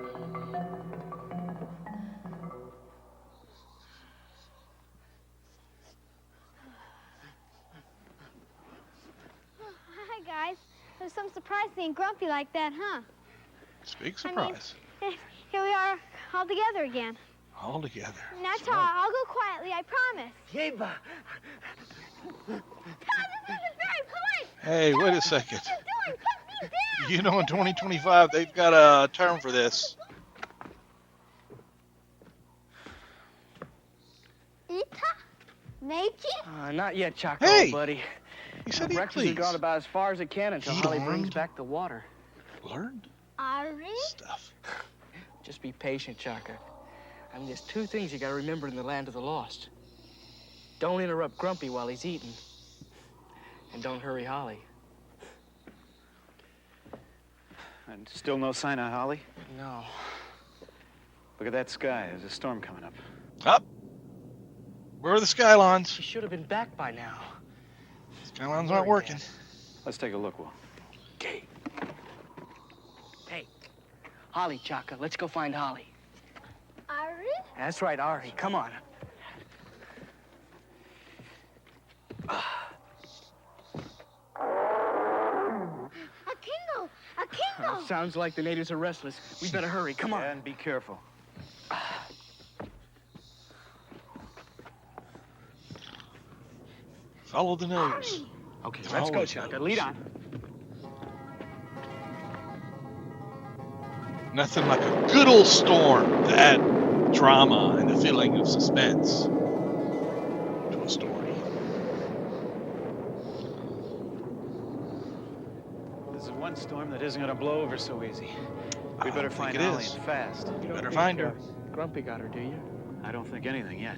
Hi, guys. There's some surprise being grumpy like that, huh? It's a big surprise. Here we are all together again. All together. Now, That's Ta, right. I'll go quietly, I promise. Yiba. Ta, this isn't very polite. Hey, wait a What second. are you doing? Put me down. You know, in 2025, they've got a term for this. Ita? Meiji? Not yet, Choco, Hey! buddy. He said he Breakfast has please. gone about as far as it can until He Holly brings learned. back the water. Learned Ari? stuff. Just be patient, Chaka. I mean, there's two things you gotta remember in the land of the lost. Don't interrupt Grumpy while he's eating. And don't hurry Holly. And still no sign of Holly? No. Look at that sky. There's a storm coming up. Up. Where are the skylines? She should have been back by now. Skylines aren't working. Let's take a look, Will. Okay. Hey, Holly, Chaka, let's go find Holly. Ari? That's right, Ari. Come on. A Kingo! A Kingo! Sounds like the natives are restless. We better hurry. Come on. And be careful. Follow the nose. Ari! Okay, It's let's go, always Chaka. those. Lead on. Nothing like a good old storm to add drama and the feeling of suspense to a story. This is one storm that isn't going to blow over so easy. We I better don't find think it Holly is. and fast. You don't Better think, find her. Grumpy got her, do you? I don't think anything yet.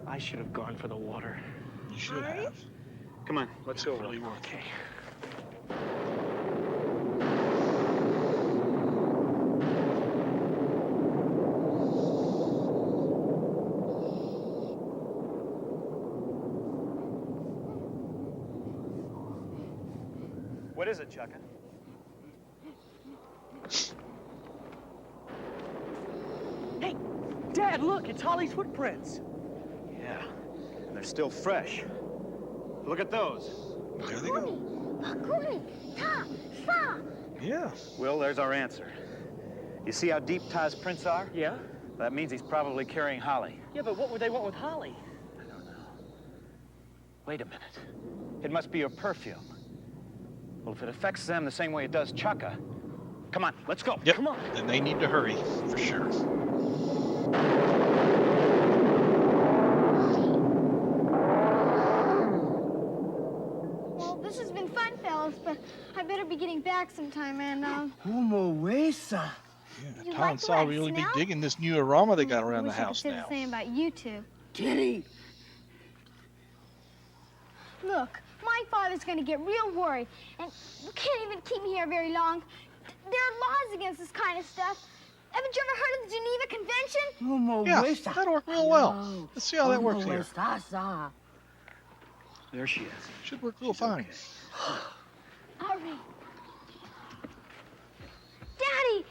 I should have gone for the water. You should Ari? have. Come on, let's go. Really worth it. Okay. What is it, Chaka? Hey, Dad, look, it's Holly's footprints. Yeah, and they're still fresh. Look at those. There they go. Pakuni! Ta! Sa! Yeah. Will, there's our answer. You see how deep Ta's prints are? Yeah? That means he's probably carrying Holly. Yeah, but what would they want with Holly? I don't know. Wait a minute. It must be your perfume. Well, if it affects them the same way it does Chaka, come on, let's go. Yep. Come on. Then they need to hurry, for sure. Well, this has been fun, fellas, but I better be getting back sometime, and, Umo wesa. Yeah, You Tom like and the Saul way I really be smell? digging this new aroma they got around the wish I could house say now. the same about you two. Kitty. Look, my father's gonna get real worried, and you can't even keep me here very long. There are laws against this kind of stuff. Haven't you ever heard of the Geneva Convention? Umo Yeah, wesa. that'll work real well. Let's see how that works here. Sasa. There she is. Should work real fine. Ari. Daddy,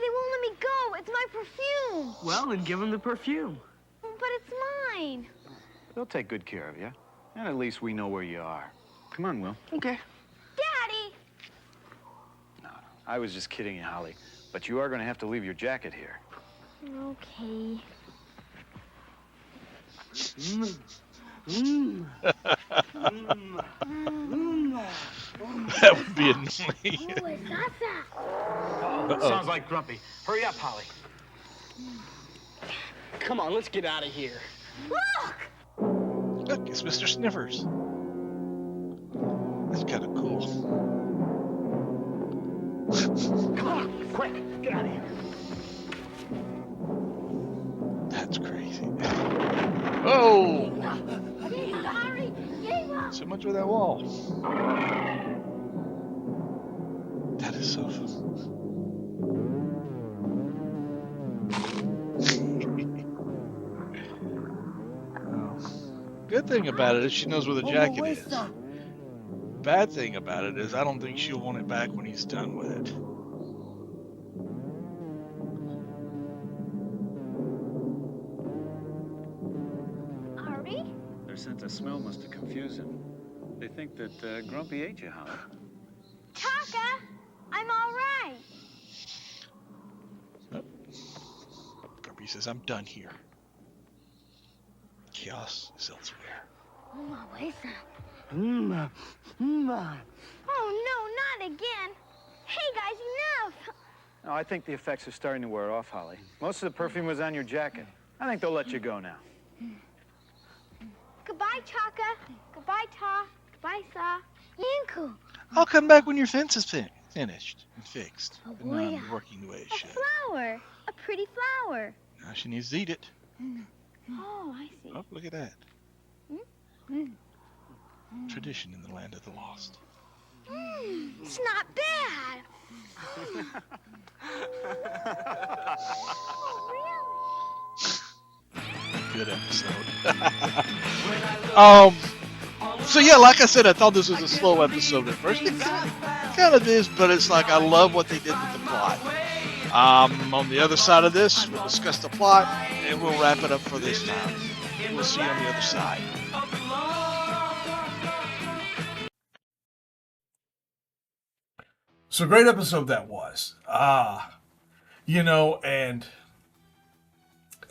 they won't let me go. It's my perfume. Well, then give him the perfume. But it's mine. They'll take good care of you. And at least we know where you are. Come on, Will. Okay. I was just kidding you, Holly. But you are going to have to leave your jacket here. Okay. That would be annoying. Who is that? Uh-oh. Sounds like Grumpy. Hurry up, Holly. Come on, let's get out of here. Look! Look, it's Mr. Sniffers. That's kind of cool. Come on, quick, get out of here. That's crazy. Oh! Sorry, Gabriel. So much with that wall. That is so fun. Good thing about it is she knows where the jacket is. Bad thing about it is I don't think she'll want it back when he's done with it. Artie? Their sense of smell must have confused them. They think that Grumpy ate you, Holly. Chaka, I'm all right. Grumpy says, I'm done here. Chaos is elsewhere. Oh, no, not again. Hey, guys, enough. No, I think the effects are starting to wear off, Holly. Most of the perfume was on your jacket. I think they'll let you go now. Goodbye, Chaka. Goodbye, Ta. Goodbye, Sa. Yanku. I'll come back when your fence is finished and fixed. Oh, And boy. not working the way it A should. flower. A pretty flower. Now she needs to eat it. Oh, I see. Oh, look at that. Tradition in the land of the lost. It's not bad. Good episode. So yeah, like I said, I thought this was a slow episode at first. It kind of is, but it's like I love what they did with the plot. On the other side of this, we'll discuss the plot and we'll wrap it up for this time. We'll see you on the other side. So great episode that was. And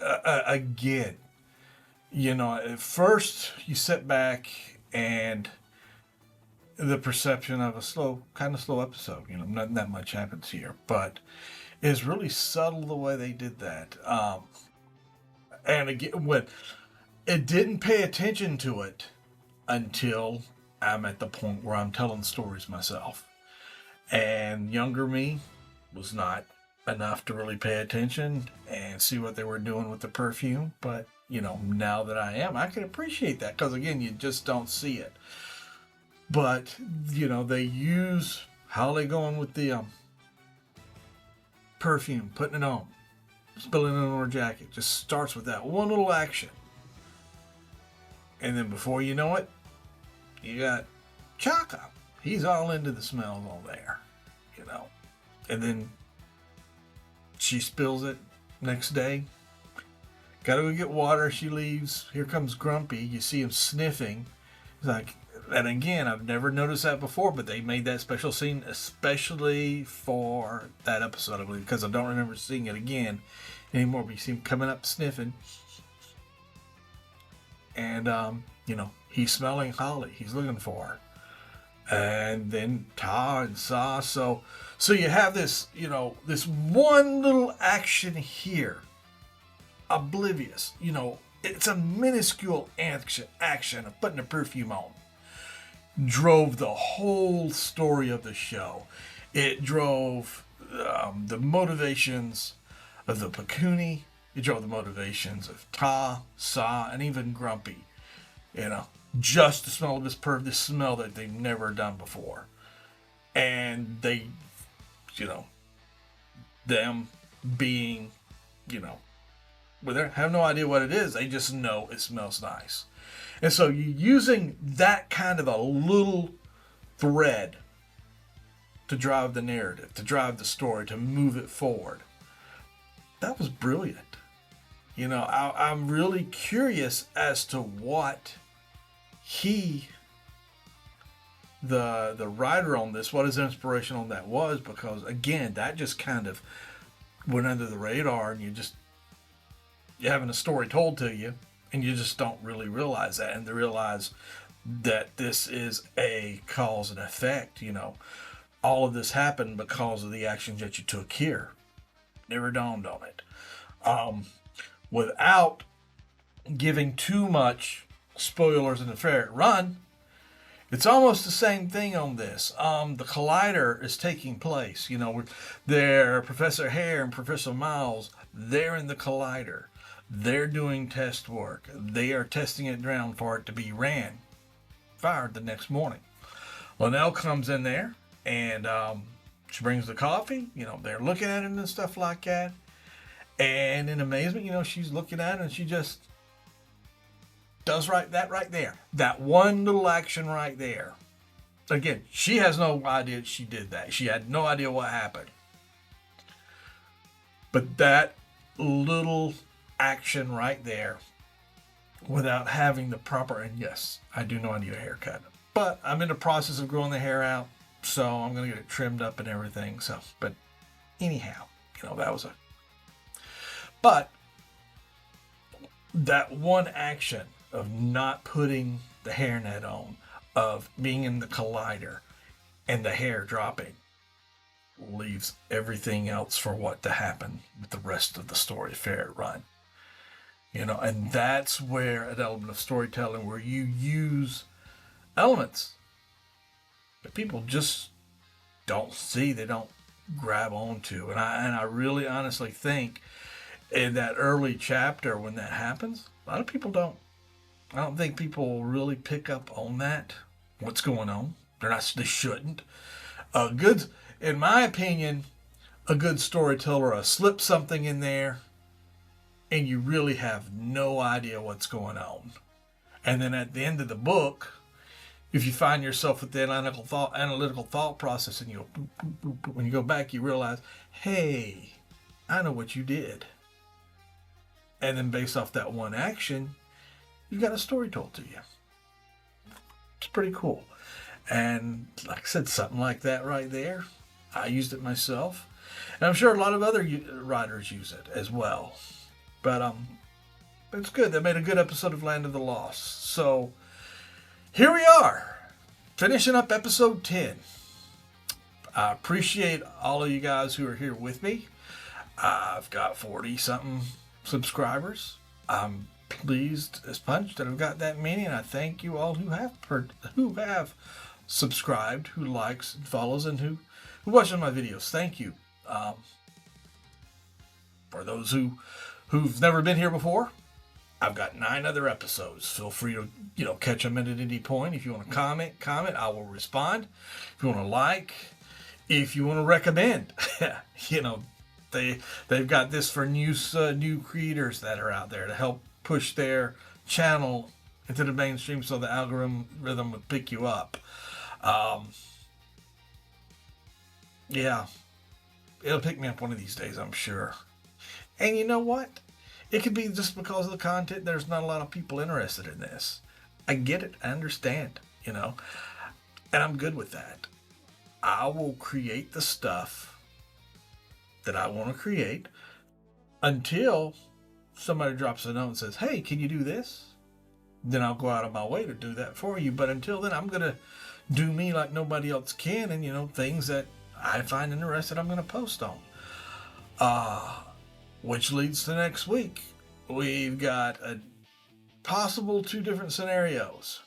again, at first you sit back and the perception of a kind of slow episode, not that much happens here, but it's really subtle the way they did that. And again, when it didn't pay attention to it until I'm at the point where I'm telling stories myself. And younger me was not enough to really pay attention and see what they were doing with the perfume. But, now that I am, I can appreciate that because, again, you just don't see it. But, they use how they going with the perfume, putting it on, spilling it on her jacket. Just starts with that one little action. And then before you know it, you got Chaka. He's all into the smells all there, And then she spills it next day. Gotta go get water. She leaves. Here comes Grumpy. You see him sniffing. He's like, and again, I've never noticed that before, but they made that special scene especially for that episode, I believe, because I don't remember seeing it again anymore. But you see him coming up sniffing. And, he's smelling Holly. He's looking for her. And then Ta and Sa. So you have this, this one little action here. Oblivious. It's a minuscule action of putting a perfume on. Drove the whole story of the show. It drove the motivations of the Pakuni. It drove the motivations of Ta, Sa, and even Grumpy. Just the smell of this smell that they've never done before. And they, them being, have no idea what it is. They just know it smells nice. And so you're using that kind of a little thread to drive the narrative, to drive the story, to move it forward. That was brilliant. I'm really curious as to what he the writer on this, what his inspiration on that was, because again, that just kind of went under the radar, and you're having a story told to you, and you just don't really realize that, and to realize that this is a cause and effect. All of this happened because of the actions that you took here. Never dawned on it. Without giving too much spoilers in the Ferret Run, it's almost the same thing on this. The collider is taking place. They're Professor Hare and Professor Miles. They're in the collider. They're doing test work. They are testing it down for it to be fired the next morning. Linnell comes in there, and she brings the coffee. They're looking at it and stuff like that. And in amazement, she's looking at it, and she just does that right there. That one little action right there. Again, she has no idea she did that. She had no idea what happened. But that little action right there, without having the proper, and yes, I do know I need a haircut. But I'm in the process of growing the hair out, so I'm going to get it trimmed up and everything. But anyhow, that was But that one action of not putting the hairnet on, of being in the collider, and the hair dropping, leaves everything else for what to happen with the rest of the story, Ferret Run. And that's where an element of storytelling, where you use elements that people just don't see, they don't grab onto. And I really honestly think in that early chapter when that happens, a lot of people I don't think people really pick up on that, what's going on. They shouldn't. In my opinion, a good storyteller slips something in there, and you really have no idea what's going on. And then at the end of the book, if you find yourself with the analytical thought process, and when you go back, you realize, hey, I know what you did. And then based off that one action, you got a story told to you. It's pretty cool. And like I said, something like that right there, I used it myself. And I'm sure a lot of other writers use it as well. But it's good. They made a good episode of Land of the Lost. So here we are, finishing up episode 10. I appreciate all of you guys who are here with me. I've got 40-something subscribers. I'm pleased as punch that I've got that many, and I thank you all who have subscribed, who likes and follows, and who watches my videos. Thank you. For those who've never been here before, I've got 9 other episodes. Feel free to catch them at any point. If you want to comment, I will respond. If you want to like, if you want to recommend, they've got this for new creators that are out there to help push their channel into the mainstream, so the algorithm would pick you up. Yeah, it'll pick me up one of these days, I'm sure. And you know what? It could be just because of the content. There's not a lot of people interested in this. I get it. I understand, and I'm good with that. I will create the stuff that I want to create until somebody drops a note and says, hey, can you do this? Then I'll go out of my way to do that for you. But until then, I'm going to do me like nobody else can. And, things that I find interesting, I'm going to post on. Which leads to next week. We've got a possible 2 different scenarios.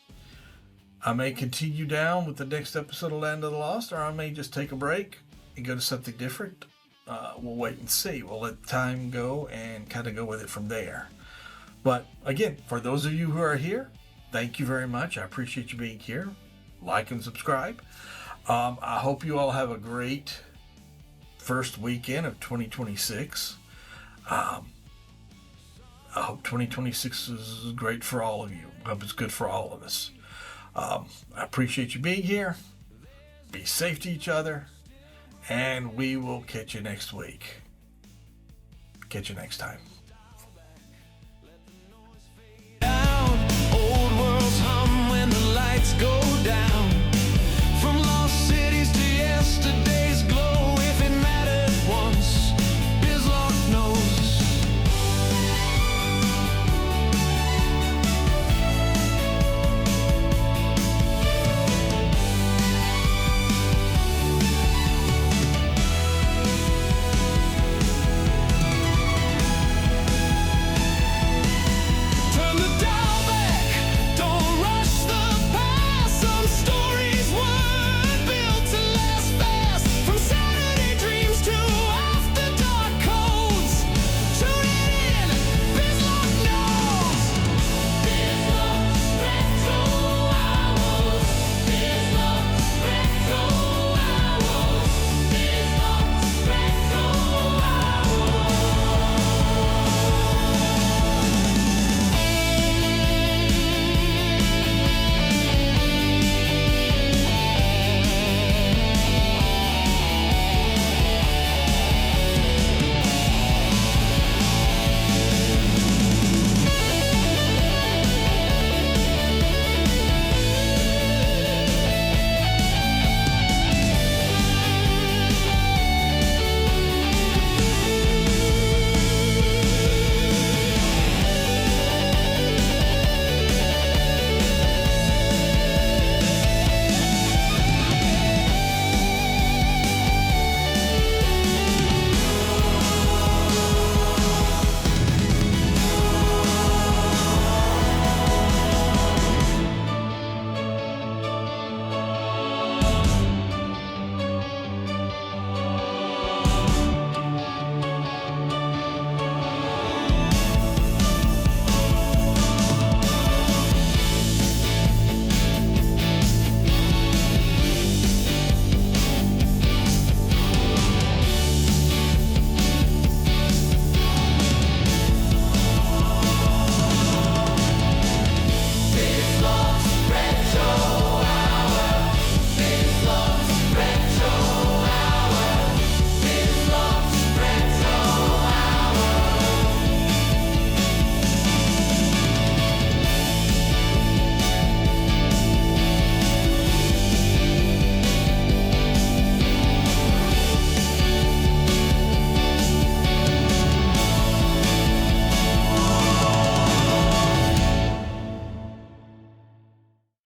I may continue down with the next episode of Land of the Lost, or I may just take a break and go to something different. We'll wait and see. We'll let time go and kind of go with it from there. But again, for those of you who are here, thank you very much. I appreciate you being here. Like and subscribe. I hope you all have a great first weekend of 2026. I hope 2026 is great for all of you. I hope it's good for all of us. I appreciate you being here. Be safe to each other. And we will catch you next week. Catch you next time. Old world's hum when the lights go